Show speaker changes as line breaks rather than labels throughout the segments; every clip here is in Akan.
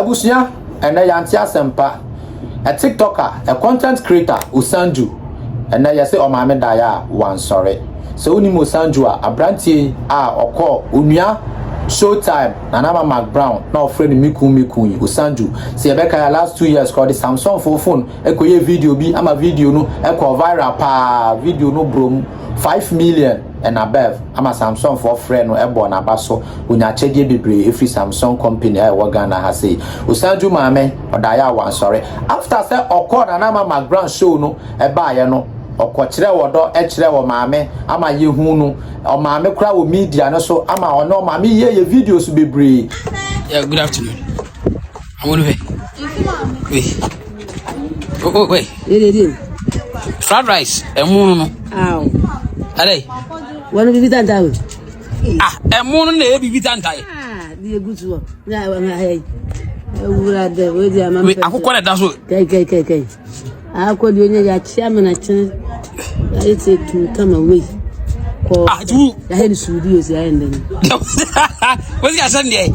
Abusia and a Yantia Sempa, a TikToker, a content creator, Osanju, and I say, oh, my medaya, one sorry. So, Unimo Osanju, a brandy, or call Unia. Showtime, Nanama Mark Brown, now friend Miku, Osanju. See, Rebecca last 2 years called the Samsung for phone. Eko video be, I'm a video no, eko viral pa video no bro, 5 million and above. I'm a Samsung for friend no ebo na baso. Unya cheje bibre every Samsung company I wagana has say. Osanju mame, odaya one sorry. After say oko Nanama Mark Brown show no, eba ya no. Okwachire wodo echire wo maame ama ye hu no o maame kura wo media no so ama ono maame ye videos bebre.
Yeah, good afternoon. I'm on the way. Wait. Oh, wait. Fried rice. Emu no.
Ow.
Ade.
One of the tantai.
Ah, emu no na be tantai.
Ah, the good one. Na hey. Ewura de we dia ma.
Wait, akoko na da so.
Kai. Akodi onye ya chairman a chen. I say to come away.
Ah, you.
Ya head studios ya ende.
What's your Sunday?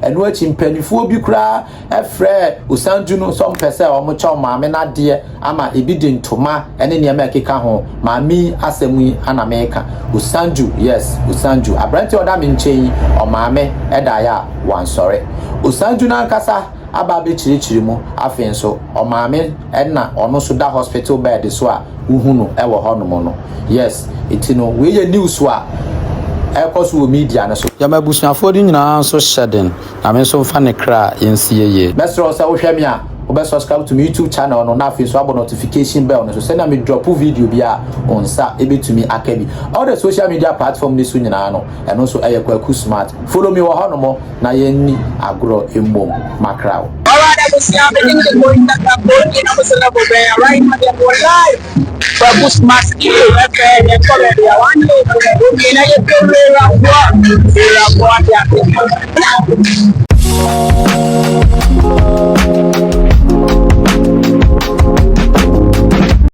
And watching pennyfo bi kra e frɛ Osanju no some person o mo cha maame na de ama ebi de ntoma ene ne ma keka ho maami asɛmu ana meka Osanju yes Osanju abranti oda me nkyɛn o maame ɛda ya wan sɔre Osanju na nkasa aba be chirichiri mu afen so o maame ɛna ɔno so da hospital bed so a uhu no ɛwɔ hɔ no mo no yes itino we ye news wa ekoso media na so
ya mabusuafo di nyina so shedden na me so fa ne kra yensie ye
mesro say wo hwɛ me a wo be subscribe to my YouTube channel no na afi so abo notification bell no so send me drop video bi a onsa ebetumi akabi all the social media platform ni so nyina no eno so KwakuSmart follow me wo hɔ no mo na yenni agro embom makraw
KwakuSmart KwakuSmart